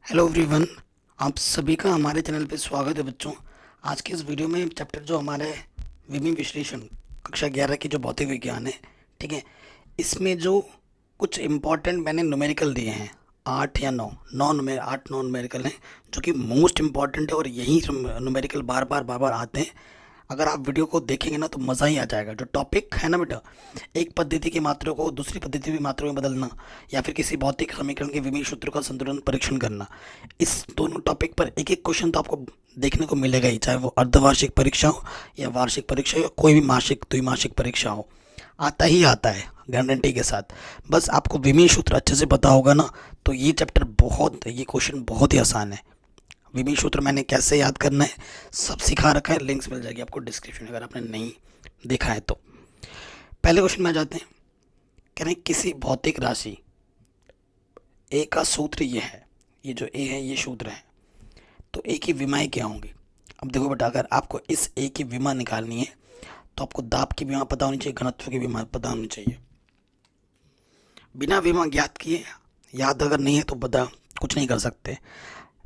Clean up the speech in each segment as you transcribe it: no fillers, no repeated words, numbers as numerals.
Hello everyone. आप सभी का हमारे चैनल पे स्वागत है बच्चों। आज के इस वीडियो में चैप्टर जो हमारा है विधि विश्लेषण कक्षा 11 की जो भौतिक विज्ञान है, ठीक है। इसमें जो कुछ इम्पोर्टेंट मैंने न्यूमेरिकल दिए हैं, 8 नौ न्यूमेरिकल हैं जो कि मोस्ट इम्पॉर्टेंट है और यही न्यूमेरिकल बार बार आते हैं। अगर आप वीडियो को देखेंगे ना तो मज़ा ही आ जाएगा। जो टॉपिक है ना बेटा, एक पद्धति की मात्रा को दूसरी पद्धति की मात्रा में बदलना या फिर किसी भौतिक समीकरण के विभिन्न सूत्रों का संतुलन परीक्षण करना, इस दोनों टॉपिक पर एक एक क्वेश्चन तो आपको देखने को मिलेगा ही, चाहे वो अर्धवार्षिक परीक्षा हो या वार्षिक परीक्षा या कोई भी मासिक द्विमासिक परीक्षा हो, आता ही आता है गारंटी के साथ। बस आपको विमीय सूत्र अच्छे से पता होगा ना तो ये क्वेश्चन बहुत ही आसान है। विमीय सूत्र मैंने कैसे याद करना है सब सिखा रखा है, लिंक्स मिल जाएगी आपको डिस्क्रिप्शन में अगर आपने नहीं देखा है तो। पहले क्वेश्चन में आ जाते हैं। कह रहे हैं किसी भौतिक राशि ए का सूत्र ये है, ये जो ए है ये सूत्र है, तो ए की विमाएं क्या होंगी। अब देखो बेटा, अगर आपको इस ए की विमा निकालनी है तो आपको दाब की विमा पता होनी चाहिए, घनत्व की विमा पता होनी चाहिए। बिना विमा ज्ञात किए याद अगर नहीं है तो बता कुछ नहीं कर सकते।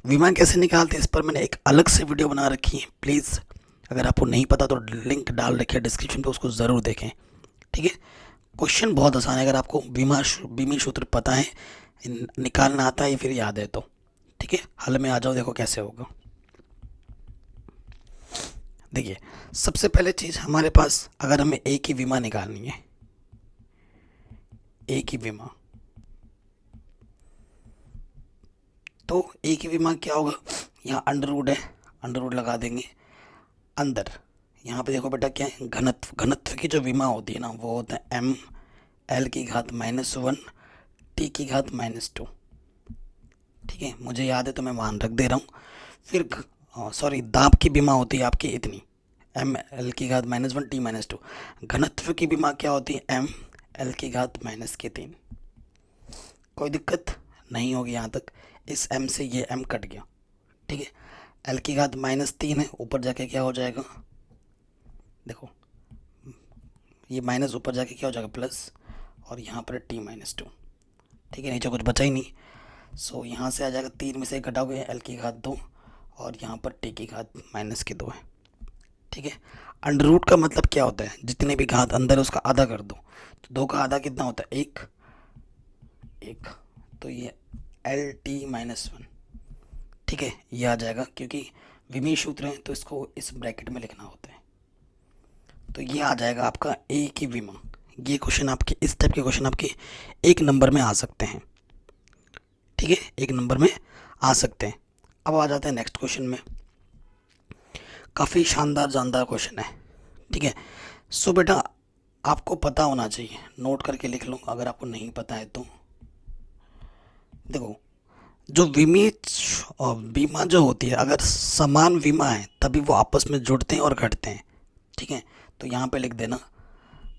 विमा कैसे निकालते हैं इस पर मैंने एक अलग से वीडियो बना रखी है, प्लीज़ अगर आपको नहीं पता तो लिंक डाल रखी है डिस्क्रिप्शन पे, उसको ज़रूर देखें, ठीक है। क्वेश्चन बहुत आसान है, अगर आपको बीमी सूत्र पता है, निकालना आता है या फिर याद है तो, ठीक है। हल में आ जाओ, देखो कैसे होगा। देखिए, सबसे पहले चीज़ हमारे पास, अगर हमें ए की विमा निकालनी है, ए की विमा, तो ए की विमा क्या होगा। यहाँ अंडर रूट है, अंडर रूट लगा देंगे अंदर। यहाँ पे देखो बेटा क्या है, घनत्व, घनत्व की जो विमा होती है ना वो होता है एम एल की घात -1 टी की घात -2, ठीक है। मुझे याद है तो मैं मान रख दे रहा हूँ। फिर सॉरी, दाब की विमा होती है आपकी इतनी, एम एल की घात -1 टी -2। घनत्व की विमा क्या होती है, एम एल की घात -3। कोई दिक्कत नहीं होगी यहाँ तक। इस एम से ये एम कट गया, ठीक है। एल की घात -3 है, ऊपर जाके क्या हो जाएगा, देखो ये माइनस ऊपर जाके क्या हो जाएगा प्लस, और यहाँ पर T-2, ठीक है। नीचे कुछ बचा ही नहीं, सो यहाँ से आ जाएगा 3 में से घटाओगे एल की घात 2 और यहाँ पर टी की घात -2 है, ठीक है। अंडर रूट का मतलब क्या होता है, जितने भी घात अंदर है उसका आधा कर दो, तो 2 का आधा कितना होता है, एक एक, तो ये LT-1, ठीक है। ये आ जाएगा क्योंकि विमीय सूत्र है तो इसको इस ब्रैकेट में लिखना होता है। तो ये आ जाएगा आपका ए की विमा। ये क्वेश्चन आपके, इस टाइप के क्वेश्चन आपके एक नंबर में आ सकते हैं, ठीक है, एक नंबर में आ सकते हैं। अब आ जाते हैं नेक्स्ट क्वेश्चन में। काफ़ी शानदार जानदार क्वेश्चन है, ठीक है। सो बेटा आपको पता होना चाहिए, नोट करके लिख लो अगर आपको नहीं पता है तो। देखो, जो बीमा जो होती है, अगर समान बीमा है तभी वो आपस में जुड़ते हैं और घटते हैं, ठीक है। तो यहाँ पे लिख देना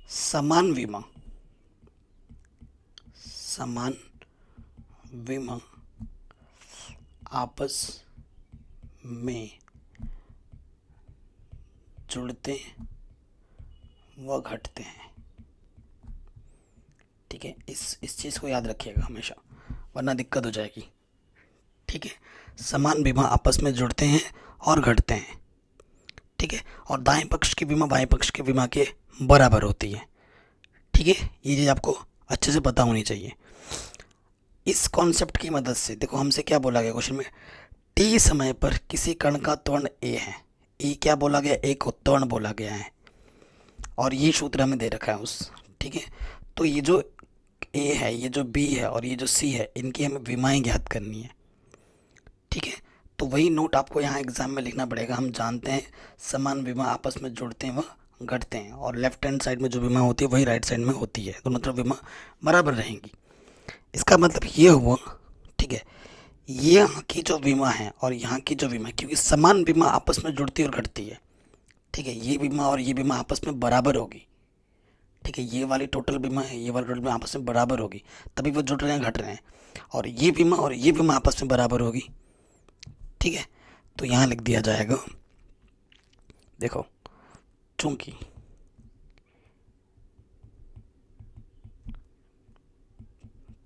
समान बीमा, समान बीमा आपस में जुड़ते व घटते हैं, ठीक है। इस चीज़ को याद रखिएगा हमेशा, वरना दिक्कत हो जाएगी, ठीक है। समान बीमा आपस में जुड़ते हैं और घटते हैं, ठीक है। और दाएं पक्ष की बीमा बाएं पक्ष की बीमा के बराबर होती है, ठीक है। ये चीज़ आपको अच्छे से पता होनी चाहिए। इस कॉन्सेप्ट की मदद से देखो हमसे क्या बोला गया क्वेश्चन में, टी समय पर किसी कण का त्वरण ए है। ए क्या बोला गया, ए को त्वरण बोला गया है, और ये सूत्र हमें दे रखा है उस, ठीक है। तो ये जो ए है, ये जो बी है और ये जो सी है, इनकी हमें विमाएं ज्ञात करनी है, ठीक है। तो वही नोट आपको यहाँ एग्जाम में लिखना पड़ेगा। हम जानते हैं समान विमा आपस में जुड़ते हैं व घटते हैं, और लेफ्ट हैंड साइड में जो विमा होती है वही राइट साइड में होती है, तो मतलब विमा बराबर रहेंगी। इसका मतलब ये हुआ, ठीक है, ये यहाँ की जो बीमा है और यहाँ की जो बीमा है, क्योंकि समान बीमा आपस में जुड़ती और घटती है, ठीक है। ये बीमा और ये बीमा आपस में बराबर होगी, ठीक है। ये वाली टोटल बीमा है, ये वाली टोटल बीमा आपस में बराबर होगी, तभी वो जुड़ रहे हैं घट रहे हैं। और ये बीमा आपस में बराबर होगी, ठीक है। तो यहाँ लिख दिया जाएगा, देखो चूंकि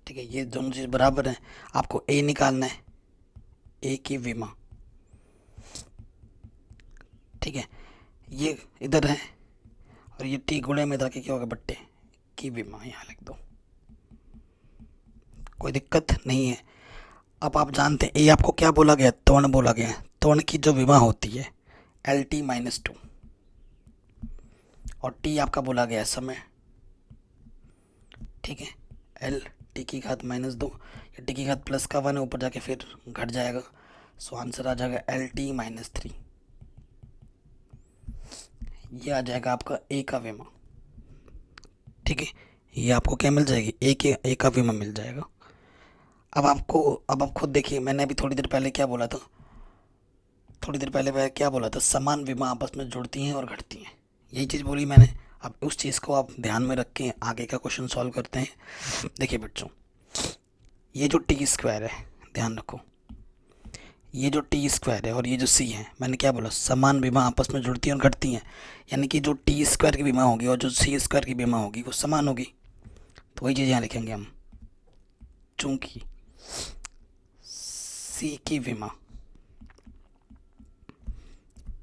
ठीक है ये दोनों चीज़ बराबर हैं, आपको ए निकालना है, ए की विमा, ठीक है, ये इधर है और ये टी गुणे में जाके क्या होगा, बट्टे की विमा, यहाँ लिख दो, कोई दिक्कत नहीं है। अब आप जानते हैं ए आपको क्या बोला गया, त्वरण बोला गया है। त्वरण की जो विमा होती है एल टी माइनस टू, और टी आपका बोला गया है समय, ठीक है, एल टी की घात माइनस दो, या टी की घात प्लस का वन है, ऊपर जाके फिर घट जाएगा, सो आंसर आ जाएगा एल टी माइनस थ्री। ये आ जाएगा आपका ए का विमा, ठीक है, ये आपको क्या मिल जाएगी, ए का विमा मिल जाएगा। अब आप खुद देखिए, मैंने अभी थोड़ी देर पहले क्या बोला था, मैं क्या बोला था, समान विमा आपस में जुड़ती हैं और घटती हैं, यही चीज़ बोली मैंने। अब उस चीज़ को आप ध्यान में रख के आगे का क्वेश्चन सॉल्व करते हैं। देखिए बच्चों, ये जो टी स्क्वायर है, ध्यान रखो, ये जो टी स्क्वायर है और ये जो सी है, मैंने क्या बोला, समान विमा आपस में जुड़ती हैं और घटती हैं, यानी कि जो टी स्क्वायर की विमा होगी और जो सी स्क्वायर की विमा होगी वो समान होगी। तो वही चीज़ यहाँ लिखेंगे हम, चूंकि सी की विमा,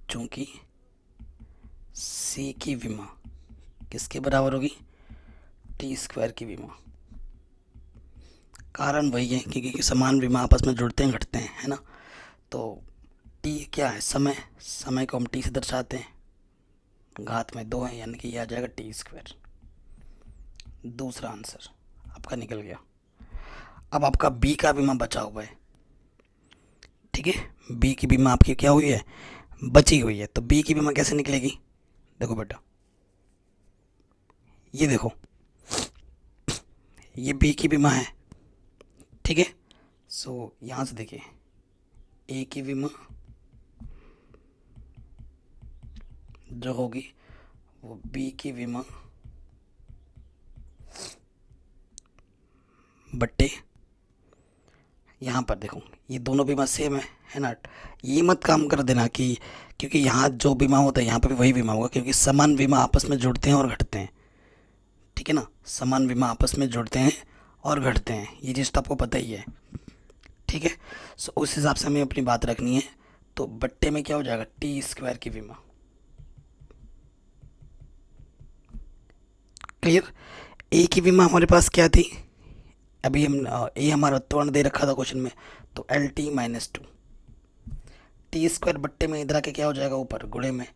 चूंकि सी की विमा किसके बराबर होगी, टी स्क्वायर की विमा। कारण वही है क्योंकि समान विमा आपस में जुड़ते हैं घटते हैं, है ना। तो टी क्या है, समय को हम टी से दर्शाते हैं, घात में दो है, यानी कि ये आ जाएगा टी स्क्वायर। दूसरा आंसर आपका निकल गया। अब आपका बी का बीमा बचा हुआ है, ठीक है, बी की बीमा आपकी क्या हुई है, बची हुई है। तो बी की बीमा कैसे निकलेगी, देखो बेटा, ये देखो, ये बी की बीमा है, ठीक है। सो यहाँ से देखिए, ए की बीमा जो होगी वो बी की बीमा बट्टे, यहाँ पर देखो ये दोनों बीमा सेम है ना। ये मत काम कर देना कि क्योंकि यहाँ जो बीमा होता है यहाँ पर भी वही बीमा होगा, क्योंकि समान बीमा आपस में जुड़ते हैं और घटते हैं, ठीक है ना, समान बीमा आपस में जुड़ते हैं और घटते हैं, ये चीज़ तो आपको पता ही है, ठीक है। सो उस हिसाब से हमें अपनी बात रखनी है। तो बट्टे में क्या हो जाएगा, टी स्क्वायर की बीमा, क्लियर। ए की बीमा हमारे पास क्या थी, अभी हम ए हमारा त्वरण दे रखा था क्वेश्चन में, तो L T minus two, T square बट्टे में इधर आके क्या हो जाएगा, ऊपर गुणे में,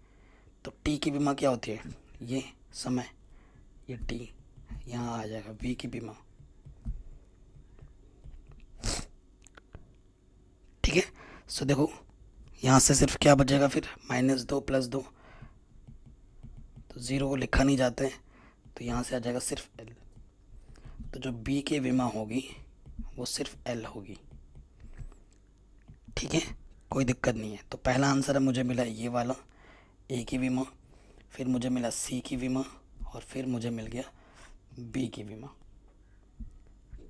तो टी की बीमा क्या होती है, ये समय, ये टी, यहाँ आ जाएगा वी की बीमा, ठीक है। सो देखो यहाँ से सिर्फ क्या बचेगा फिर, माइनस दो प्लस दो, तो ज़ीरो को लिखा नहीं जाता है, तो यहाँ से आ जाएगा सिर्फ एल। तो जो बी की बीमा होगी वो सिर्फ एल होगी, ठीक है, कोई दिक्कत नहीं है। तो पहला आंसर है मुझे मिला ये वाला, ए की बीमा, फिर मुझे मिला सी की बीमा, और फिर मुझे मिल गया बी की बीमा,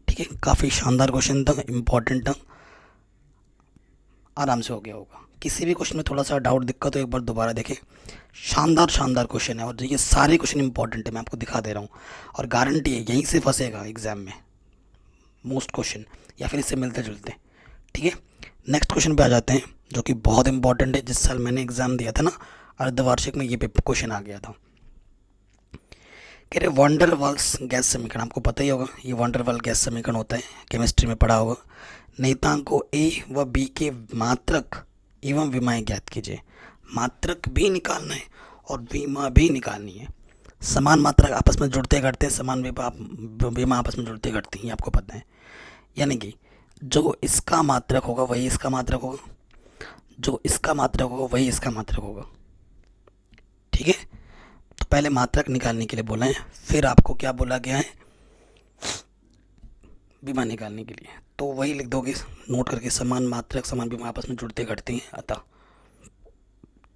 ठीक है। काफ़ी शानदार क्वेश्चन था, इम्पॉर्टेंट था, आराम से हो गया होगा। किसी भी क्वेश्चन में थोड़ा सा डाउट दिक्कत हो एक बार दोबारा देखें, शानदार क्वेश्चन है, और ये सारे क्वेश्चन इंपॉर्टेंट है, मैं आपको दिखा दे रहा हूँ, और गारंटी है यहीं से फंसेगा एग्जाम में मोस्ट क्वेश्चन, या फिर इससे मिलते जुलते, ठीक है। नेक्स्ट क्वेश्चन पे आ जाते हैं, जो कि बहुत इंपॉर्टेंट है, जिस साल मैंने एग्जाम दिया था ना अर्धवार्षिक में, ये क्वेश्चन आ गया था। कह रहे वॉन डेर वाल्स गैस समीकरण, आपको पता ही होगा ये वॉन डेर वाल्स गैस समीकरण होता है, केमिस्ट्री में पढ़ा होगा। नियतांकों ए व बी के मात्रक एवं विमाएं ज्ञात कीजिए, मात्रक भी निकालना है और विमा भी निकालनी है। समान मात्रक आपस में जुड़ते घटते हैं, समान विमा आपस में जुड़ते घटती हैं, आपको पता है, यानी कि जो इसका मात्रक होगा वही इसका मात्रक होगा, जो इसका मात्रक होगा वही इसका मात्रक होगा, ठीक है। तो पहले मात्रक निकालने के लिए बोला है, फिर आपको क्या बोला गया है, बीमा निकालने के लिए, तो वही लिख दोगे नोट करके, समान मात्रक समान बीमा आपस में जुड़ते घटते हैं अतः,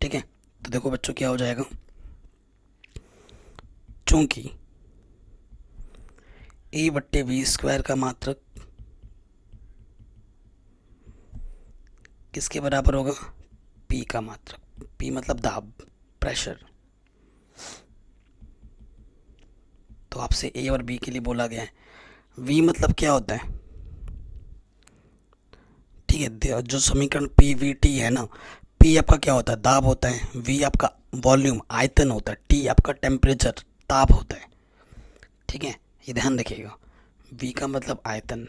ठीक है। तो देखो बच्चों क्या हो जाएगा, चूंकि ए बट्टे बी स्क्वायर का मात्रक किसके बराबर होगा, पी का मात्रक, पी मतलब दाब, प्रेशर। तो आपसे ए और बी के लिए बोला गया है, वी मतलब क्या होता है, ठीक ठीक है, जो समीकरण पी वी टी है ना, पी आपका क्या होता है, दाब होता है, वी आपका वॉल्यूम आयतन होता है, टी आपका टेम्परेचर ताप होता है। ठीक है, ये ध्यान रखिएगा, वी का मतलब आयतन,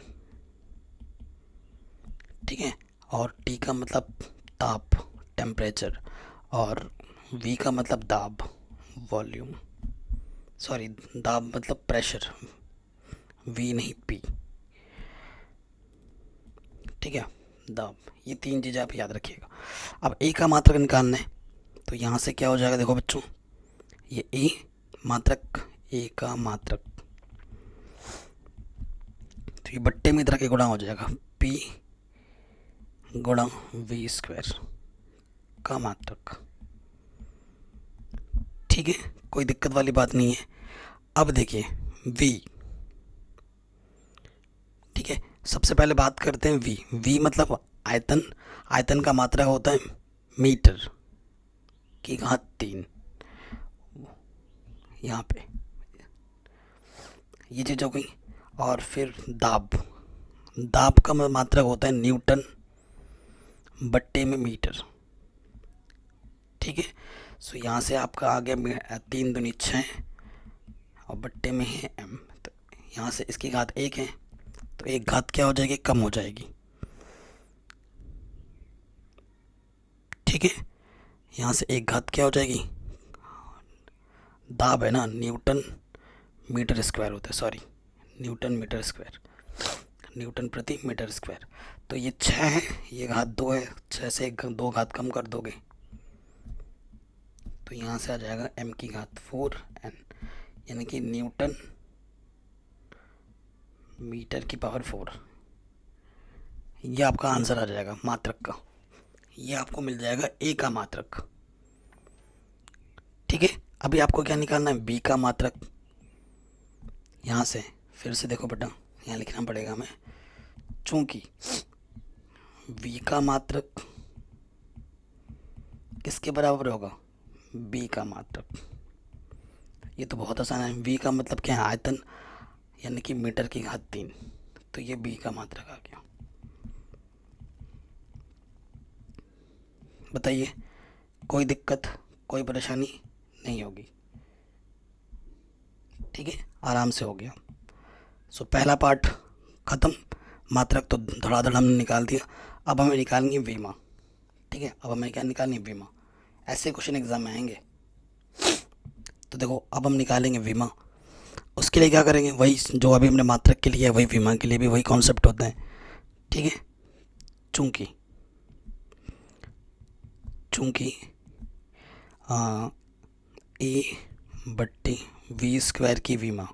ठीक है, और टी का मतलब ताप टेम्परेचर, और वी का मतलब दाब वॉल्यूम, सॉरी दाब मतलब प्रेशर, वी नहीं पी। ठीक है, दाब, ये तीन चीज़ें आप याद रखिएगा। अब ए का मात्रक निकालना है, तो यहाँ से क्या हो जाएगा, देखो बच्चों, ये ए मात्रक, ए का मात्रक, तो ये बट्टे में इधर के गुणा हो जाएगा, पी गुणा वी स्क्वायर का मात्रक। ठीक है, कोई दिक्कत वाली बात नहीं है। अब देखिए वी, ठीक है, सबसे पहले बात करते हैं वी। वी मतलब आयतन, आयतन का मात्रक होता है मीटर की घात 3, यहाँ पे ये चीज़ हो गई। और फिर दाब, दाब का मात्रक होता है न्यूटन बट्टे में मीटर। ठीक है, सो यहाँ से आपका आ गया 3 दूनी 6 और बट्टे में है एम, तो यहाँ से इसकी घात 1 है, तो एक घात क्या हो जाएगी, कम हो जाएगी। ठीक है, यहाँ से एक घात क्या हो जाएगी, दाब है ना, न्यूटन मीटर स्क्वायर होता है, sorry newton metre square, newton प्रति मीटर स्क्वायर। तो ये 6 है, ये घात 2 है, 6 से एक 2 घात कम कर दोगे तो यहाँ से आ जाएगा m की घात 4n, यानी कि न्यूटन मीटर की पावर 4। ये आपका आंसर आ जाएगा मात्रक का, ये आपको मिल जाएगा ए का मात्रक। ठीक है, अभी आपको क्या निकालना है, बी का मात्रक। यहाँ से फिर से देखो बेटा, यहाँ लिखना पड़ेगा हमें, चूंकि v का मात्रक किसके बराबर होगा, b का मात्रक। ये तो बहुत आसान है, v का मतलब क्या है, आयतन, यानी कि मीटर की घात 3, तो ये b का मात्रक आ गया। बताइए, कोई दिक्कत, कोई परेशानी नहीं होगी। ठीक है, आराम से हो गया। सो पहला पार्ट ख़त्म, मात्रक तो धड़ाधड़ हमने निकाल दिया। अब हमें निकालनी है विमा। ठीक है, अब हमें क्या निकालनी है, विमा। ऐसे क्वेश्चन एग्जाम में आएंगे, तो देखो अब हम निकालेंगे विमा। उसके लिए क्या करेंगे, वही जो अभी हमने मात्रक के लिए है, वही विमा के लिए भी वही कॉन्सेप्ट होता है। ठीक है, चूंकि चूंकि ए बट्टी वी स्क्वायर की विमा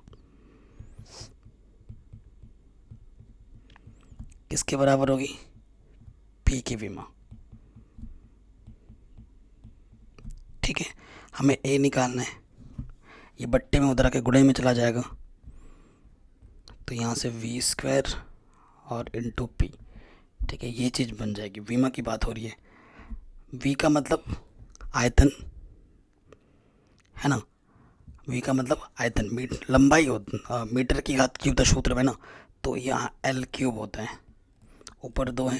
किसके बराबर होगी, पी की विमा। ठीक है, हमें ए निकालना है, ये बट्टे में उधर के गुणे में चला जाएगा, तो यहाँ से वी स्क्वायर और इंटू पी। ठीक है, ये चीज़ बन जाएगी, विमा की बात हो रही है। वी का मतलब आयतन है ना, वी का मतलब आयतन, लंबाई हो, मीटर की घात क्यूब सूत्र में ना, तो यहाँ एल क्यूब होता है, ऊपर 2 है।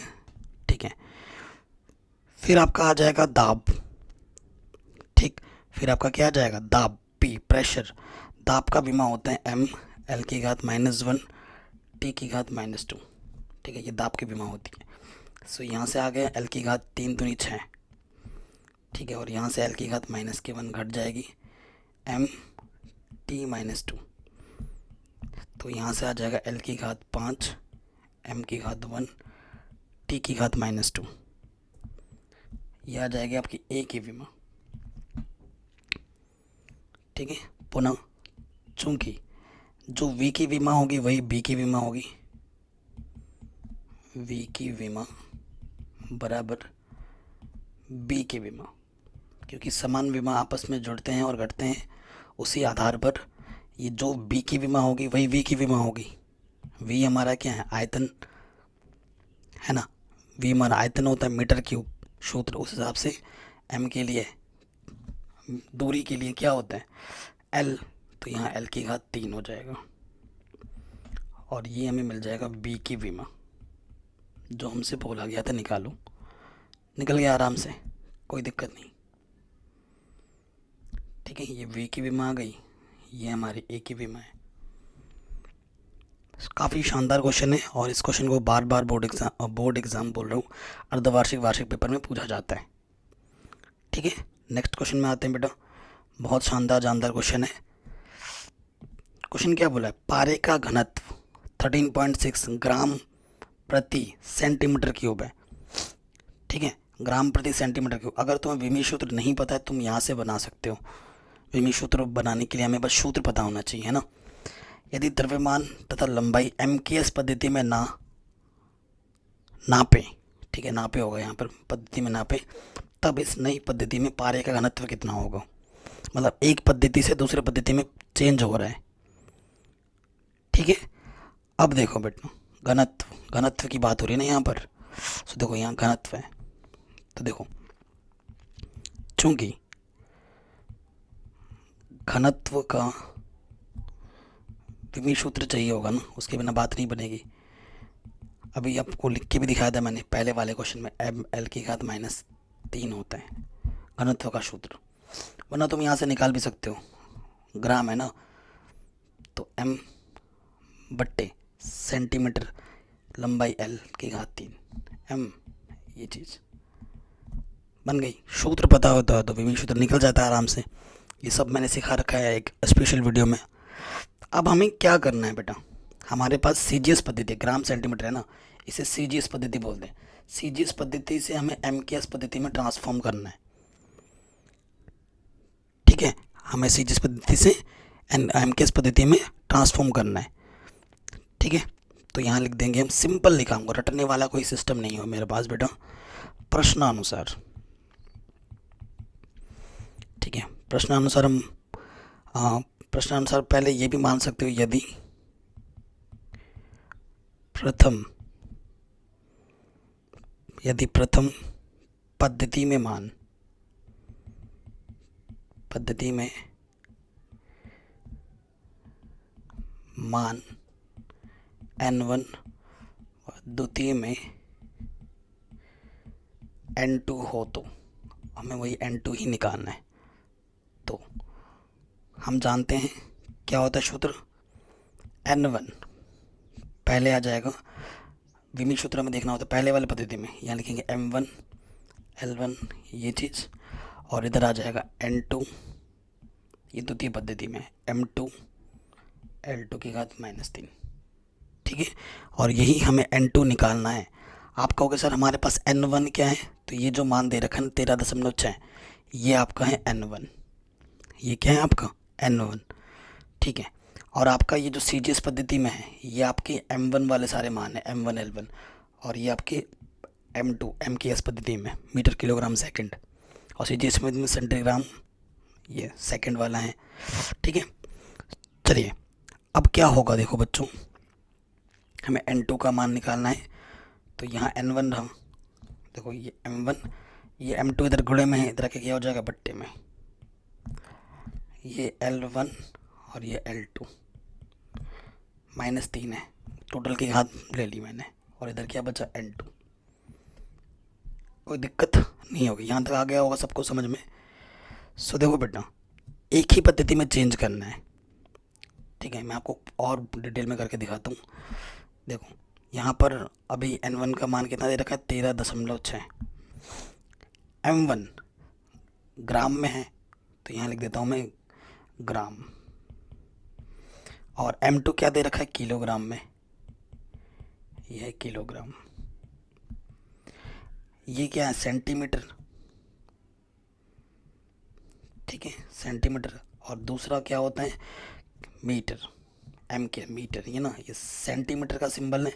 ठीक है, फिर आपका आ जाएगा दाब। ठीक, फिर आपका क्या आ जाएगा, दाब, पी प्रेशर, दाब का विमा होता है एम, एल की घात -1 टी की घात -2। ठीक है, ये दाब की विमा होती है। सो यहाँ से आ गया एल की घात 3 दूनी 6। ठीक है, और यहाँ से एल की घात -1 घट जाएगी, एम टी -2, तो यहाँ से आ जाएगा एल की घात 5 एम की घात 1 टी की घात -2। यह आ जाएगी आपकी ए की विमा। ठीक है, पुनः चूंकि जो वी की विमा होगी वही बी की विमा होगी, वी की विमा बराबर बी की विमा, क्योंकि समान विमा आपस में जुड़ते हैं और घटते हैं, उसी आधार पर ये जो बी की विमा होगी वही वी की विमा होगी। वी हमारा क्या है, आयतन है ना, वी हमारा आयतन होता है मीटर क्यूब सूत्र, उस हिसाब से एम के लिए दूरी के लिए क्या होता है, एल, तो यहाँ एल की घात 3 हो जाएगा, और ये हमें मिल जाएगा बी की विमा, जो हमसे बोला गया था निकालो, निकल गया आराम से, कोई दिक्कत नहीं। ठीक है, ये v की विमा आ गई, ये हमारी a की विमा है। काफ़ी शानदार क्वेश्चन है और इस क्वेश्चन को बार बार बोर्ड एग्ज़ाम बोल रहा हूँ, अर्धवार्षिक वार्षिक पेपर में पूछा जाता है। ठीक है, नेक्स्ट क्वेश्चन में आते हैं बेटा। बहुत शानदार जानदार क्वेश्चन है। क्वेश्चन क्या बोला है, पारे का घनत्व 13.6 ग्राम प्रति सेंटीमीटर क्यूब है। ठीक है, ग्राम प्रति सेंटीमीटर क्यूब। अगर तुम्हें विमी सूत्र नहीं पता है तुम यहाँ से बना सकते हो। विमी सूत्र बनाने के लिए हमें बस सूत्र पता होना चाहिए, है ना। यदि द्रव्यमान तथा लंबाई MKS पद्धति में नापे, ठीक है, नापे होगा यहाँ पर, पद्धति में नापे, तब इस नई पद्धति में पारे का घनत्व कितना होगा। मतलब एक पद्धति से दूसरे पद्धति में चेंज हो रहा है। ठीक है, अब देखो बेटा, घनत्व की बात हो रही है ना यहाँ पर। तो देखो यहाँ घनत्व है, तो देखो चूंकि घनत्व का विमी सूत्र चाहिए होगा ना, उसके बिना बात नहीं बनेगी। अभी आपको लिख के भी दिखाया था मैंने पहले वाले क्वेश्चन में, ml की घात -3 होता है घनत्व का सूत्र, वरना तुम यहाँ से निकाल भी सकते हो। ग्राम है ना, तो m बट्टे सेंटीमीटर, लंबाई l की घात 3 m, ये चीज़ बन गई। सूत्र पता होता है तो विमी सूत्र निकल जाता है आराम से। ये सब मैंने सिखा रखा है एक स्पेशल वीडियो में। अब हमें क्या करना है बेटा, हमारे पास CGS पद्धति, ग्राम सेंटीमीटर है ना, इसे CGS पद्धति बोलते हैं। CGS पद्धति से हमें MKS पद्धति में ट्रांसफॉर्म करना है। ठीक है, हमें CGS पद्धति से MKS पद्धति में ट्रांसफॉर्म करना है। ठीक है, तो यहाँ लिख देंगे हम, सिंपल लिखाऊंगा, रटने वाला कोई सिस्टम नहीं हो मेरे पास बेटा, प्रश्नानुसार। ठीक है, प्रश्नानुसार हम प्रश्नानुसार पहले ये भी मान सकते हो, यदि प्रथम पद्धति में मान n1 और द्वितीय में n2 हो तो हमें वही n2 ही निकालना है। तो हम जानते हैं क्या होता है सूत्र, n1 पहले आ जाएगा, विमी सूत्र में देखना होता है पहले वाले पद्धति में, यहाँ लिखेंगे m1 l1 ये चीज़, और इधर आ जाएगा n2, ये द्वितीय पद्धति में m2 l2 की घात -3। ठीक है, और यही हमें n2 निकालना है। आप कहोगे सर हमारे पास n1 क्या है, तो ये जो मान दे रखा है 13.6, ये आपका है n1, ये क्या है आपका n1। ठीक है, और आपका ये जो CGS पद्धति में है, ये आपके m1 वाले सारे मान है, m1 l1, और ये आपके m2 MKS पद्धति में मीटर किलोग्राम सेकंड, और CGS में सेंटीग्राम, ये सेकंड वाला है। ठीक है, चलिए अब क्या होगा, देखो बच्चों, हमें n2 का मान निकालना है। तो यहाँ n1 रहा, देखो ये m1, ये m2 इधर गुणे में है, इधर के क्या हो जाएगा बट्टे में, ये l1 और ये l2 -3 है, टोटल की घात ले ली मैंने, और इधर क्या बचा n2। कोई दिक्कत नहीं होगी, यहाँ तक आ गया होगा सबको समझ में। सो देखो बेटा, एक ही पद्धति में चेंज करना है। ठीक है, मैं आपको और डिटेल में करके दिखाता हूँ। देखो यहाँ पर अभी n1 का मान कितना दे रखा है, 13.6। m1 ग्राम में है, तो यहाँ लिख देता हूँ मैं ग्राम, और m2 क्या दे रखा है, किलोग्राम में, यह है किलोग्राम। ये क्या है, सेंटीमीटर। ठीक है, सेंटीमीटर, और दूसरा क्या होता है, मीटर, मीटर, ये ना, ये सेंटीमीटर का सिंबल है,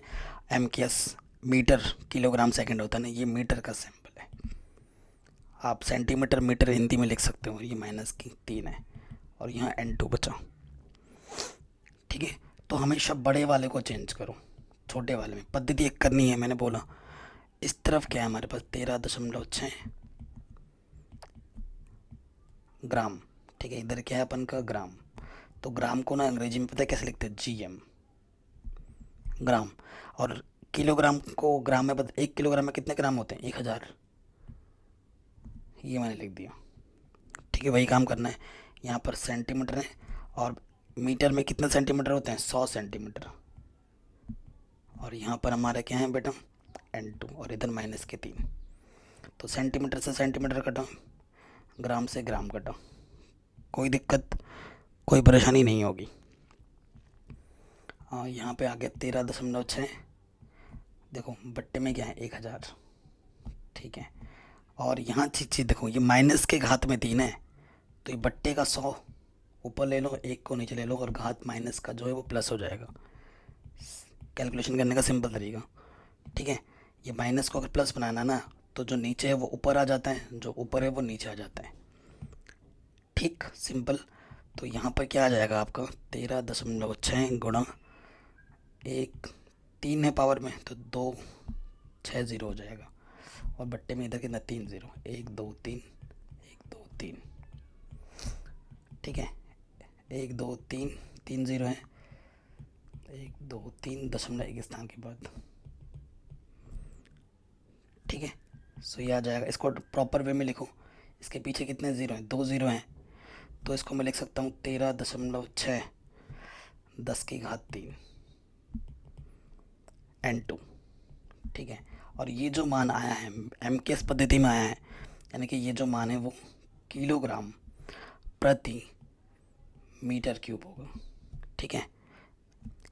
MKS मीटर किलोग्राम सेकंड होता है ना, ये मीटर का सिंबल है। आप सेंटीमीटर मीटर हिंदी में लिख सकते हो। ये -3 है, और यहाँ n2 बचा। ठीक है, तो हमेशा बड़े वाले को चेंज करो, छोटे वाले में पद्धति एक करनी है। मैंने बोला इस तरफ क्या है हमारे पास, 13.6 ग्राम। ठीक है, इधर क्या है अपन का ग्राम, तो ग्राम को ना अंग्रेजी में पता है कैसे लिखते हैं, GM, ग्राम। और किलोग्राम को ग्राम में 1 किलोग्राम में कितने ग्राम होते हैं? 1000। ये मैंने लिख दिया। ठीक है, वही काम करना है। यहाँ पर सेंटीमीटर है और मीटर में कितने सेंटीमीटर होते हैं? 100 सेंटीमीटर। और यहाँ पर हमारे क्या है बेटा? N2 और इधर -3। तो सेंटीमीटर से सेंटीमीटर कटा, ग्राम से ग्राम कटा, कोई दिक्कत कोई परेशानी नहीं होगी। यहाँ पे आ गया 13.6। देखो बट्टे में क्या है? 1000। ठीक है, और यहाँ चीज़ देखो, ये माइनस के घात में 3 है, तो ये बट्टे का 100 ऊपर ले लो, 1 को नीचे ले लो, और घात माइनस का जो है वो प्लस हो जाएगा। कैलकुलेशन करने का सिंपल तरीका। ठीक है, ये माइनस को अगर प्लस बनाना ना, तो जो नीचे है वो ऊपर आ जाता है, जो ऊपर है वो नीचे आ जाता है। ठीक, सिंपल। तो यहाँ पर क्या आ जाएगा आपका? 13.6 गुणा 1, 3 है पावर में, तो 2 6 0 हो जाएगा। और बट्टे में इधर कितना? 3 0, 1 2 3, 1 2 3। ठीक है, 1 2 3, 3 0 है, 1 2 3 दशमलव एक स्थान के बाद। ठीक है, सो ये आ जाएगा। इसको प्रॉपर वे में लिखो, इसके पीछे कितने ज़ीरो हैं? 2 ज़ीरो हैं, तो इसको मैं लिख सकता हूँ 13.6 10⁻3 N2। ठीक है, और ये जो मान आया है MKS पद्धति में आया है, यानी कि ये जो मान है वो किलोग्राम प्रति मीटर क्यूब होगा। ठीक है,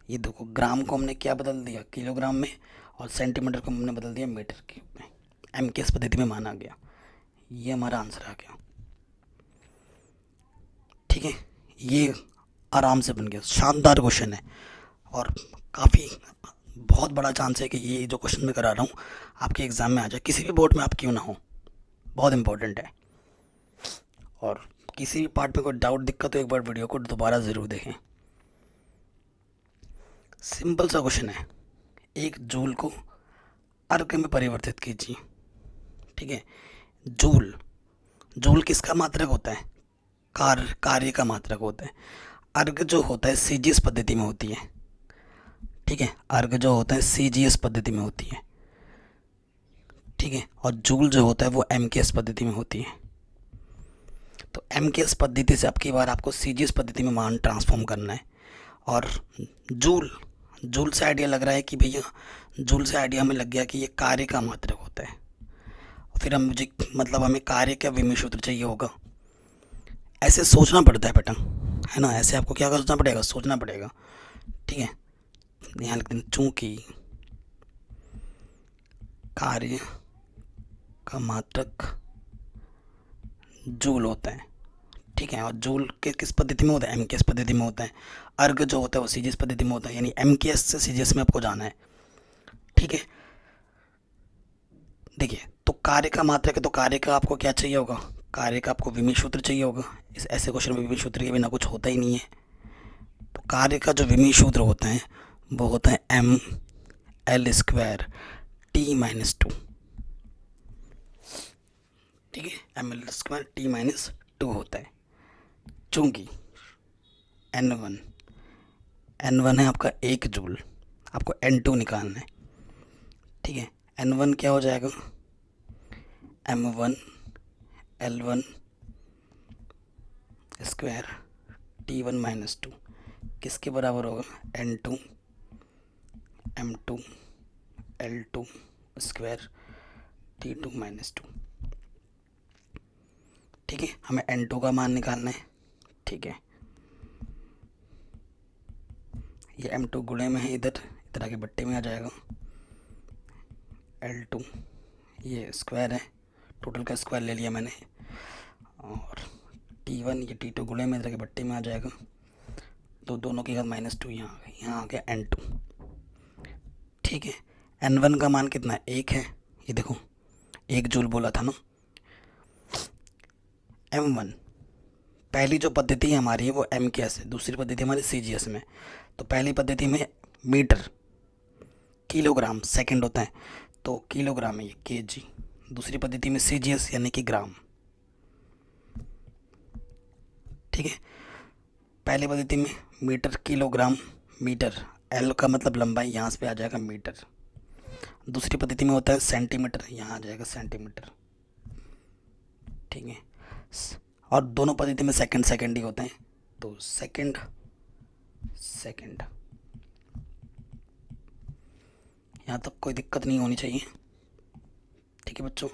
ये देखो ग्राम को हमने क्या बदल दिया? किलोग्राम में, और सेंटीमीटर को हमने बदल दिया मीटर क्यूब में। MKS पद्धति में माना गया। ये हमारा आंसर आ गया। ठीक है, ये आराम से बन गया, शानदार क्वेश्चन है, और काफ़ी बहुत बड़ा चांस है कि ये जो क्वेश्चन मैं करा रहा हूँ आपके एग्ज़ाम में आ जाए, किसी भी बोर्ड में आप क्यों ना हो। बहुत इंपॉर्टेंट है, और किसी भी पार्ट में कोई डाउट दिक्कत तो एक बार वीडियो को दोबारा ज़रूर देखें। सिंपल सा क्वेश्चन है, 1 जूल को अर्क में परिवर्तित कीजिए। ठीक है, जूल, जूल किसका मात्रक होता है? कार्य का मात्रक होता है। अर्घ जो होता है CGS पद्धति में होती है। ठीक है, अर्घ जो होता है CGS पद्धति में होती है। ठीक है, और जूल जो होता है वो MKS पद्धति में होती है। तो MKS पद्धति से अब की बार आपको CGS पद्धति में मान ट्रांसफॉर्म करना है। और जूल से आइडिया लग रहा है कि भैया, जूल से आइडिया हमें लग गया कि ये कार्य का मात्रक होता है। फिर हम मुझे मतलब हमें कार्य का विमीय सूत्र चाहिए होगा। ऐसे सोचना पड़ता है बेटा, है ना? ऐसे आपको क्या सोचना पड़ेगा? सोचना पड़ेगा। ठीक है, यहाँ लिख दें, चूँकि कार्य का मात्रक जूल होता है। ठीक है, और जूल के किस पद्धति में होता है? MKS पद्धति में होता है। अर्घ जो होता है वो CGS पद्धति में होता है, यानी MKS से CGS में आपको जाना है। ठीक है, देखिए, तो कार्य का मात्रक है, तो कार्य का आपको क्या चाहिए होगा? कार्य का आपको विमीय सूत्र चाहिए होगा। इस ऐसे क्वेश्चन में विमीय सूत्र के बिना कुछ होता ही नहीं है। तो कार्य का जो विमीय सूत्र होता है वो होता है ML² T-2। ठीक है, ML² T-2 होता है। चूँकि N1 है आपका 1 जूल, आपको N2 निकालना है। ठीक है, N1 क्या हो जाएगा? M1 L1² T1-2 किसके बराबर होगा? N2 M2 L2² T2-2। ठीक है, हमें N2 का मान निकालना है। ठीक है, ये M2 गुणे में है, इधर आके बट्टे में आ जाएगा। L2 ये स्क्वायर है, टोटल का स्क्वायर ले लिया मैंने, और T1 ये T2 गुणे में इधर के बट्टे में आ जाएगा। तो दोनों की घात -2 यहाँ आ गया N2। ठीक है, N1 का मान कितना है? 1 है, ये देखो 1 जूल बोला था ना। M1 पहली जो पद्धति हमारी है वो MKS है, दूसरी पद्धति हमारी CGS में। तो पहली पद्धति में मीटर किलोग्राम सेकंड होता है, तो किलोग्राम है ये kg। दूसरी पद्धति में CGS यानी कि ग्राम। ठीक है, पहली पद्धति में मीटर किलोग्राम मीटर, L का मतलब लंबाई, यहाँ से आ जाएगा मीटर। दूसरी पद्धति में होता है सेंटीमीटर, यहाँ आ जाएगा सेंटीमीटर, ठीक है। और दोनों पद्धति में सेकंड सेकंड ही होते हैं, तो सेकंड सेकंड, यहाँ तक कोई दिक्कत नहीं होनी चाहिए, ठीक है बच्चों।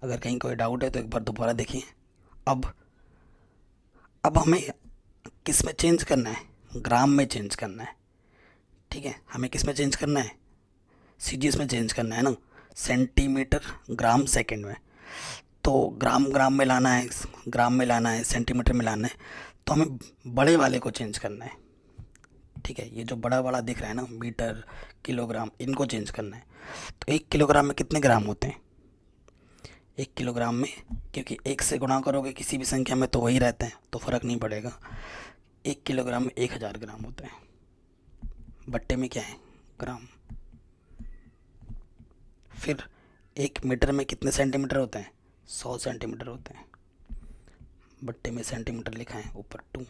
अगर कहीं कोई डाउट है तो एक बार दोबारा देखिए। अब हमें किस में चेंज करना है, ग्राम में चेंज करना है, ठीक है। हमें किस में चेंज करना है, सीजीएस में चेंज करना है ना, सेंटीमीटर ग्राम सेकंड में। तो ग्राम ग्राम में लाना है, ग्राम में लाना है, सेंटीमीटर में लाना है, तो हमें बड़े वाले को चेंज करना है, ठीक है। ये जो बड़ा वाला दिख रहा है ना, मीटर किलोग्राम, इनको चेंज करना है। तो 1 किलोग्राम में कितने ग्राम होते हैं, 1 किलोग्राम में, क्योंकि 1 से गुणा करोगे किसी भी संख्या में तो वही रहते हैं, तो फ़र्क नहीं पड़ेगा। 1 किलोग्राम में 1000 ग्राम होते हैं। बट्टे में क्या है, ग्राम। फिर 1 मीटर में कितने सेंटीमीटर होते हैं, 100 सेंटीमीटर होते हैं। बट्टे में सेंटीमीटर लिखा है, ऊपर 2।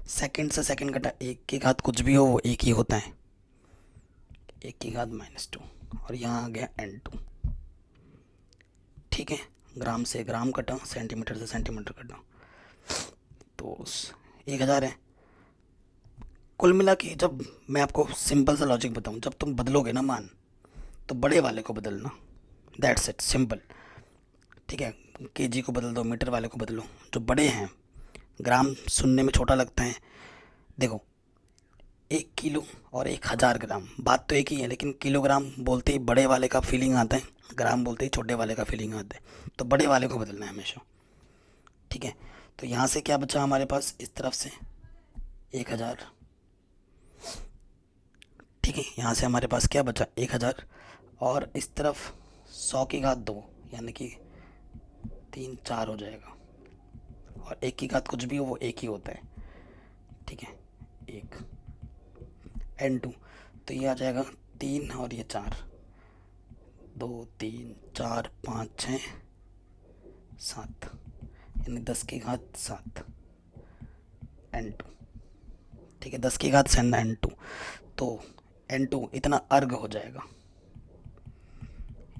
सेकंड से सेकंड कटा, 1 की घात कुछ भी हो वो 1 ही होता है, 1 की घात -2, और यहाँ आ गया n2, ठीक है। ग्राम से ग्राम कटा, सेंटीमीटर से सेंटीमीटर कटा, तो 1000 है। कुल मिला के जब मैं आपको सिंपल सा लॉजिक बताऊं, जब तुम बदलोगे ना मान, तो बड़े वाले को बदलना, दैट्स इट, सिंपल, ठीक है। केजी को बदल दो, मीटर वाले को बदलो, जो बड़े हैं। ग्राम सुनने में छोटा लगता है, देखो 1 किलो और 1000 ग्राम, बात तो एक ही है, लेकिन किलोग्राम बोलते ही बड़े वाले का फीलिंग आता है, ग्राम बोलते ही छोटे वाले का फीलिंग आता है, तो बड़े वाले को बदलना है हमेशा, ठीक है। तो यहाँ से क्या बचा हमारे पास, इस तरफ से 1000, ठीक है। यहाँ से हमारे पास क्या बचा, 1000, और इस तरफ 100 की घात 2, यानी कि 3 4 हो जाएगा, और 1 की घात कुछ भी हो वो 1 ही होता है, ठीक है, 1 n2। तो ये आ जाएगा 3 और ये 4, 2 3 4 5 6 7, यानी 10 की घात 7 n2, ठीक है। 10 की घात से n2, तो n2 इतना अर्घ हो जाएगा,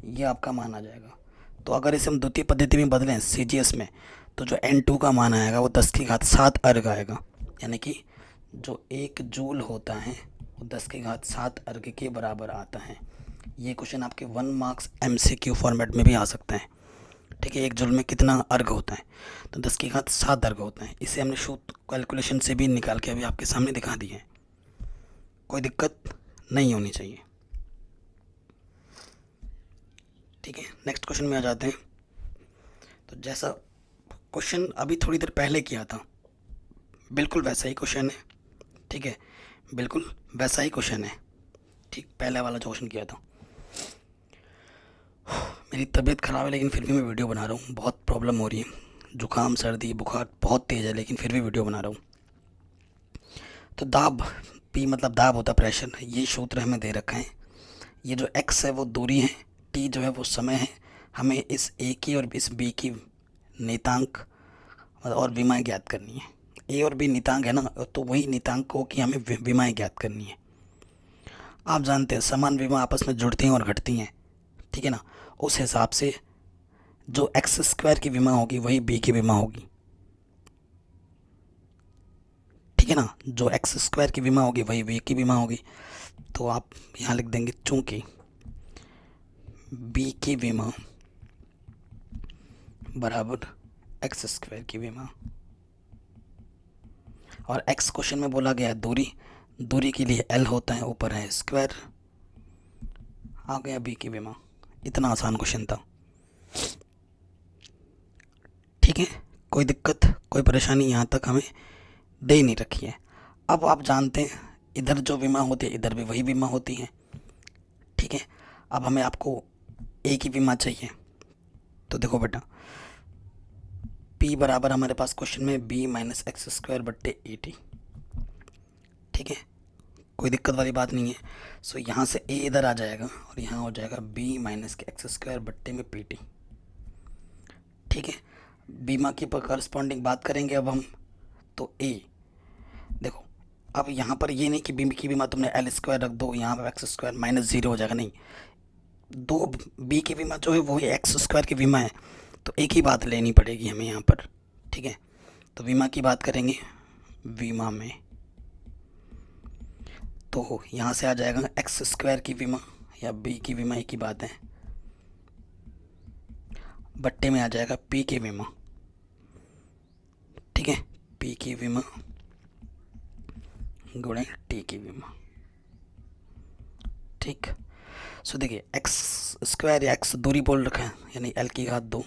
ये आपका मान आ जाएगा। तो अगर इसे हम द्वितीय पद्धति में बदलें सीजीएस में, तो जो n2 का मान आएगा वो 10 की घात 7 अर्घ आएगा, यानी कि जो 1 जूल होता है वो 10 की घात 7 अर्घ के बराबर आता है। ये क्वेश्चन आपके 1 मार्क्स MCQ फॉर्मेट में भी आ सकता है, ठीक है। 1 जूल में कितना अर्घ होता है, तो 10 की घात 7 अर्घ होता है। इसे हमने सूत्र कैलकुलेशन से भी निकाल के अभी आपके सामने दिखा दिए हैं, कोई दिक्कत नहीं होनी चाहिए, ठीक है। नेक्स्ट क्वेश्चन में आ जाते हैं। तो जैसा क्वेश्चन अभी थोड़ी देर पहले किया था, बिल्कुल वैसा ही क्वेश्चन है, ठीक है, बिल्कुल वैसा ही क्वेश्चन है, ठीक, पहले वाला जो क्वेश्चन किया था। मेरी तबीयत ख़राब है लेकिन फिर भी मैं वीडियो बना रहा हूँ, बहुत प्रॉब्लम हो रही है, जुकाम सर्दी बुखार बहुत तेज़ है, लेकिन फिर भी वीडियो बना रहा हूँ। तो दाब, पी मतलब दाब होता है प्रेशर, ये सूत्र हमें दे रखा है। ये जो x है वो दूरी है, t जो है वो समय है। हमें इस a की और इस b की नियतांक और विमाएँ ज्ञात करनी है। a और b नियतांक है ना, तो वही नियतांकों की हमें विमाएँ ज्ञात करनी है। आप जानते हैं समान विमा आपस में जुड़ती हैं और घटती हैं, ठीक है ना। उस हिसाब से जो x² की विमा होगी वही b की विमा होगी, ठीक है ना। जो x² की विमा होगी वही b की विमा होगी। तो आप यहाँ लिख देंगे चूंकि b की विमा बराबर x² की विमा, और x क्वेश्चन में बोला गया है दूरी, दूरी के लिए l होता है, ऊपर है स्क्वायर, आ गया b की विमा। इतना आसान क्वेश्चन था, ठीक है। कोई दिक्कत कोई परेशानी यहाँ तक हमें दे ही नहीं रखी है। अब आप जानते हैं इधर जो विमा होती है इधर भी वही विमा होती है, ठीक है। अब हमें आपको a की विमा चाहिए, तो देखो बेटा p बराबर हमारे पास क्वेश्चन में b - x² बट्टे 80, ठीक है, कोई दिक्कत वाली बात नहीं है। सो यहाँ से a इधर आ जाएगा और यहाँ हो जाएगा b - x² बट्टे में pt, ठीक है। बीमा की करस्पॉन्डिंग बात करेंगे अब हम, तो a देखो अब यहाँ पर ये नहीं कि बी की विमा तुमने एल स्क्वायर रख दो, यहाँ पर एक्स स्क्वायर माइनस जीरो हो जाएगा, नहीं। दो बी की विमा जो है वो एक्स स्क्वायर की विमा है, तो एक ही बात लेनी पड़ेगी हमें यहाँ पर, ठीक है। तो विमा की बात करेंगे, विमा में तो यहाँ से आ जाएगा एक्स स्क्वायर की विमा या बी की विमा, एक ही बात है। बट्टे में आ जाएगा पी की विमा, ठीक है, पी की विमा गुणे टी की विमा, ठीक। सो देखिए एक्स स्क्वायर या एक्स दूरी बोल रखा है, यानी एल की घात 2,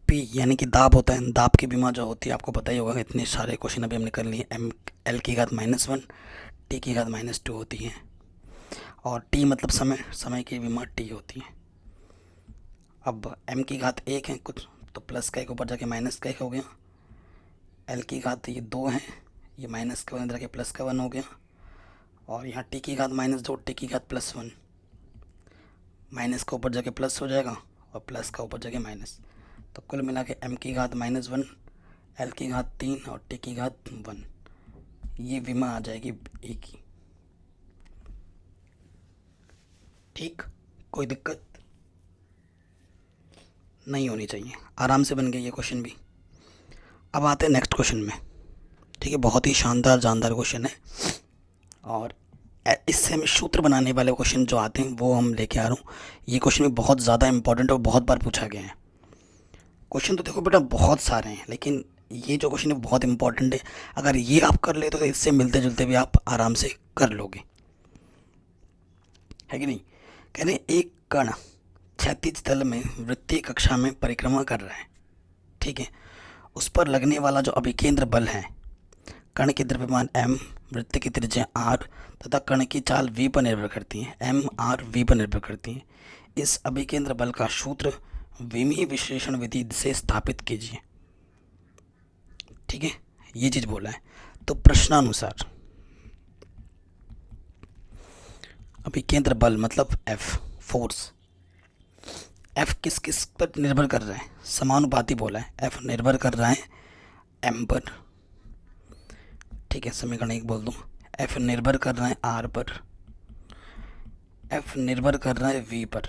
पी यानी कि दाब होता है, दाब की विमा जो होती है आपको पता ही होगा, इतने सारे क्वेश्चन अभी हमने कर लिए। एम एल की घात -1, टी की घात -2 होती है, और टी मतलब समय, समय की विमा टी होती है। अब एम की घात 1 है कुछ, तो प्लस का एक ऊपर जाके माइनस का 1 हो गया। एल की घात ये 2 है, ये माइनस का 1 इधर के प्लस का 1 हो गया, और यहाँ टी की घात -2, टी की घात +1, माइनस का ऊपर जाके प्लस हो जाएगा और प्लस का ऊपर जाके माइनस, तो कुल मिला के एम की घात -1, एल की घात 3 और टी की घात 1, ये विमा आ जाएगी ए की, ठीक। कोई दिक्कत नहीं होनी चाहिए, आराम से बन गया ये क्वेश्चन भी। अब आते हैं नेक्स्ट क्वेश्चन में, ठीक है। बहुत ही शानदार जानदार क्वेश्चन है, और इससे हमें सूत्र बनाने वाले क्वेश्चन जो आते हैं वो हम लेके आ रहा हूँ। ये क्वेश्चन भी बहुत ज़्यादा इंपॉर्टेंट और बहुत बार पूछा गया है। क्वेश्चन तो देखो बेटा बहुत सारे हैं, लेकिन ये जो क्वेश्चन है बहुत इंपॉर्टेंट है। अगर ये आप कर ले तो इससे मिलते जुलते भी आप आराम से कर लोगे, है कि नहीं। कह रहे एक कण क्षैतिज तल में वृत्तीय कक्षा में परिक्रमा कर रहा है, ठीक है। उस पर लगने वाला जो अभिकेंद्र बल है, कण की द्रव्यमान m, वृत्त की त्रिज्या r तथा कण की चाल v पर निर्भर करती है, m r v पर निर्भर करती है। इस अभिकेंद्र बल का सूत्र विमीय विश्लेषण विधि से स्थापित कीजिए, ठीक है। ये चीज बोला है। तो प्रश्नानुसार अभिकेंद्र बल मतलब F फोर्स, F किस किस पर निर्भर कर रहा है, समानुपाती बोला है। F निर्भर कर रहा है m पर, ठीक है, समीकरण 1 बोल दूँ। F निर्भर कर रहा है r पर, F निर्भर कर रहा है v पर,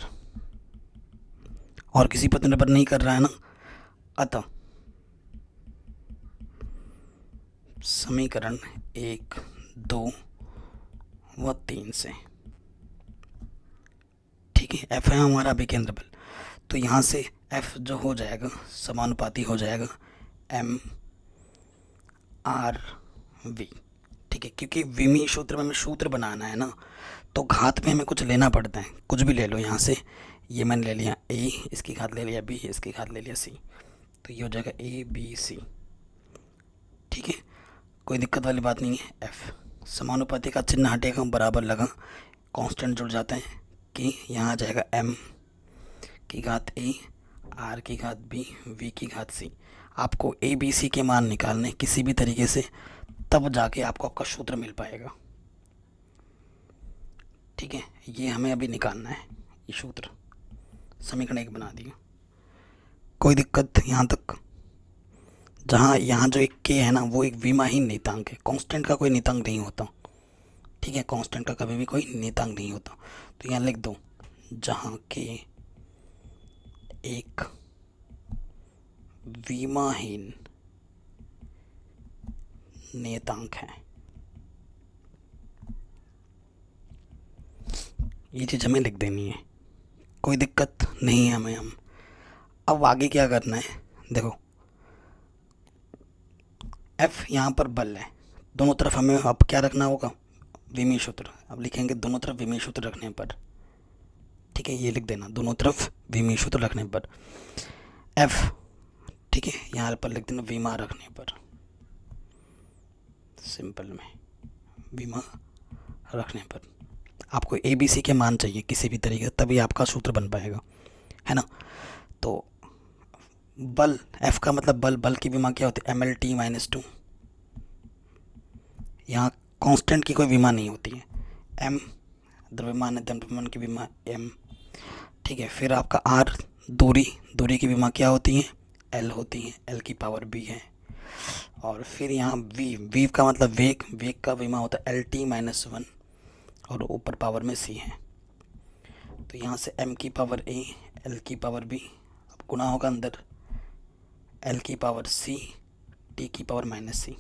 और किसी पर निर्भर नहीं कर रहा है ना। अतः समीकरण 1, 2 व 3 से, ठीक है, F है हमारा अभिकेंद्र बल, तो यहाँ से F जो हो जाएगा समानुपाती हो जाएगा m r v, ठीक है। क्योंकि विमीय सूत्र में हमें सूत्र बनाना है ना, तो घात में हमें कुछ लेना पड़ता है। कुछ भी ले लो यहाँ से, ये मैंने ले लिया a, इसकी घात ले लिया b, इसकी घात ले लिया c, तो ये हो जाएगा a b c, ठीक है। कोई दिक्कत वाली बात नहीं है। F समानुपाती का चिन्ह हटेगा, बराबर लगा, कांस्टेंट जुड़ जाते हैं कि यहाँ आ जाएगा m की घात a, r की घात b, v की घात c। आपको a b c के मान निकालने किसी भी तरीके से, तब जाके आपको आपका सूत्र मिल पाएगा, ठीक है। ये हमें अभी निकालना है, ये सूत्र समीकरण 1 बना दिया। कोई दिक्कत यहाँ तक। जहाँ यहाँ जो एक k है ना, वो एक विमाहीन नियतांक है, कांस्टेंट का कोई नियतांक नहीं होता, ठीक है। कांस्टेंट का कभी भी कोई नियतांक नहीं होता, तो यहाँ लिख दो जहाँ k एक विमाहीन नियतांक है। ये चीज़ हमें लिख देनी है, कोई दिक्कत नहीं है हमें। हम अब आगे क्या करना है, देखो F यहाँ पर बल है, दोनों तरफ हमें अब क्या रखना होगा, विमीय सूत्र। अब लिखेंगे दोनों तरफ विमीय सूत्र रखने पर, ठीक है, ये लिख देना दोनों तरफ विमीय सूत्र रखने पर F, ठीक है, यहाँ पर लिख देना विमा रखने पर, सिंपल में विमा रखने पर। आपको ए बी सी के मान चाहिए किसी भी तरीके से, तभी आपका सूत्र बन पाएगा, है ना। तो बल F का मतलब बल, बल की विमा क्या होती है, mlt -2। यहाँ कांस्टेंट की कोई विमा नहीं होती है, m द्रव्यमान है, द्रव्यमान की विमा m, ठीक है। फिर आपका r दूरी, दूरी की विमा क्या होती है, l होती है, l की पावर b है। और फिर यहाँ वी का मतलब वेग का विमा होता है LT-1 और ऊपर पावर में c है। तो यहाँ से m की पावर a l की पावर b, अब गुना होगा अंदर l की पावर c t की पावर -c।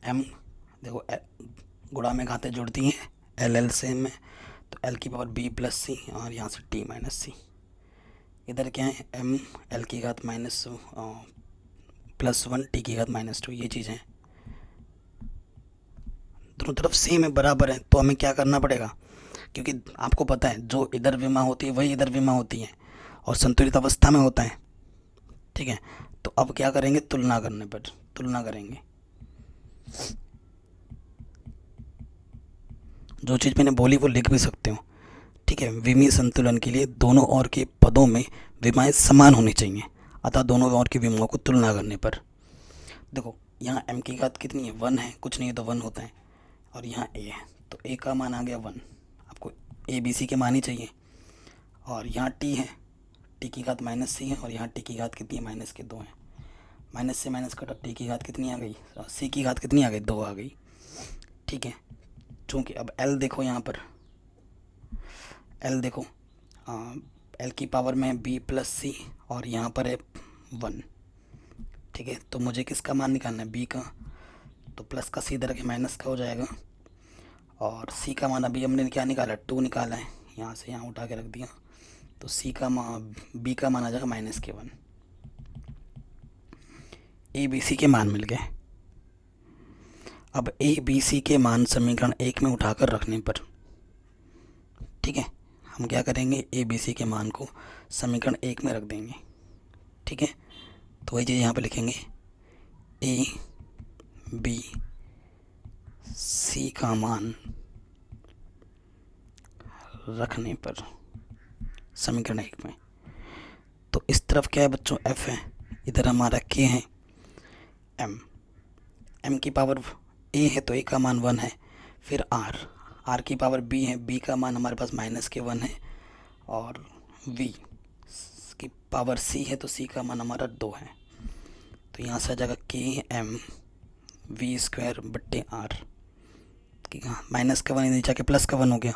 m देखो गुणा में घातें जुड़ती हैं l से में, तो l की पावर b प्लस c और यहाँ से t माइनस c। इधर क्या है m l की घात +1 t की घात -2, ये चीज़ें हैं। दोनों तरफ सेम है, बराबर है, तो हमें क्या करना पड़ेगा, क्योंकि आपको पता है जो इधर विमा होती है वही इधर विमा होती है और संतुलित अवस्था में होता है। ठीक है, तो अब क्या करेंगे, तुलना करने पर तुलना करेंगे। जो चीज़ मैंने बोली वो लिख भी सकते हो। ठीक है, विमीय संतुलन के लिए दोनों ओर के पदों में विमाएं समान होनी चाहिए, अतः दोनों ओर की विमाओं को तुलना करने पर देखो यहाँ m की घात कितनी है, 1 है, कुछ नहीं है तो 1 होता है, और यहाँ a है तो a का मान आ गया 1। आपको a b c के मान ही चाहिए। और यहाँ t है, t की घात -c है, और यहाँ t की घात कितनी है, -2 है। माइनस से माइनस कटा, t की घात कितनी आ गई, c की घात कितनी आ गई, 2 आ गई। ठीक है, चूँकि अब l देखो, यहाँ पर l देखो l की पावर में b प्लस c और यहाँ पर है 1। ठीक है, तो मुझे किसका मान निकालना है, b का, तो प्लस का सीधा रखे माइनस का हो जाएगा, और c का मान अभी हमने क्या निकाला, 2 निकाला है, यहाँ से यहाँ उठा के रख दिया, तो c का मान b का मान आ जाएगा -1। a b c के मान मिल गए। अब a b c के मान समीकरण 1 में उठाकर रखने पर, ठीक है, हम क्या करेंगे, a b c के मान को समीकरण 1 में रख देंगे। ठीक है, तो वही चीज़ यहाँ पे लिखेंगे, a b c का मान रखने पर समीकरण 1 में। तो इस तरफ क्या है बच्चों, f है, इधर हमारा k है, m की पावर a है तो a का मान 1 है, फिर r की पावर b है, b का मान हमारे पास -1 है, और v की पावर c है तो c का मान हमारा 2 है। तो यहाँ से आ जाएगा km v² बट्टे r, माइनस का 1 नीचे के प्लस का 1 हो गया।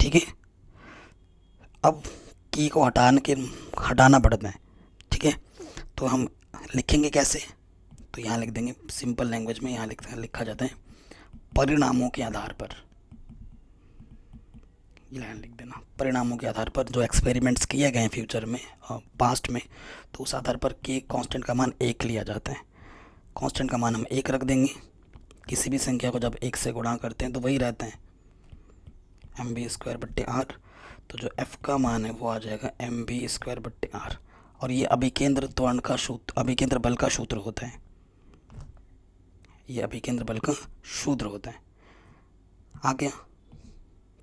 ठीक है, अब की को हटाना पड़ता है। ठीक है, तो हम लिखेंगे कैसे, तो यहाँ लिख देंगे सिंपल लैंग्वेज में, यहाँ लिखा जाता है परिणामों के आधार पर, ये लाइन लिख देना, परिणामों के आधार पर जो एक्सपेरिमेंट्स किए गए हैं फ्यूचर में पास्ट में, तो उस आधार पर के कांस्टेंट का मान 1 लिया जाता है। कांस्टेंट का मान हम 1 रख देंगे, किसी भी संख्या को जब 1 से गुणा करते हैं तो वही रहता है mv² बट्टे r। तो जो f का मान है वो आ जाएगा mv² बट्टे r, और ये अभिकेंद्र त्वरण का सूत्र, अभिकेंद्र बल का सूत्र होता है, ये अभिकेंद्र बल का सूत्र होता है। आ गया,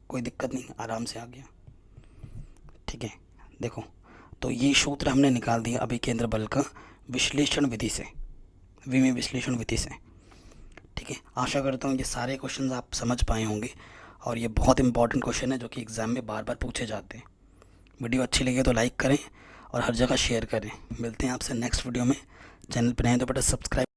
कोई दिक्कत नहीं, आराम से आ गया। ठीक है, देखो तो ये सूत्र हमने निकाल दिया अभिकेंद्र बल का विश्लेषण विधि से, विमीय विश्लेषण विधि से। ठीक है, आशा करता हूँ ये सारे क्वेश्चंस आप समझ पाए होंगे, और ये बहुत इंपॉर्टेंट क्वेश्चन है जो कि एग्ज़ाम में बार बार पूछे जाते हैं। वीडियो अच्छी लगे तो लाइक करें और हर जगह शेयर करें। मिलते हैं आपसे नेक्स्ट वीडियो में। चैनल पर नए तो बेटा सब्सक्राइब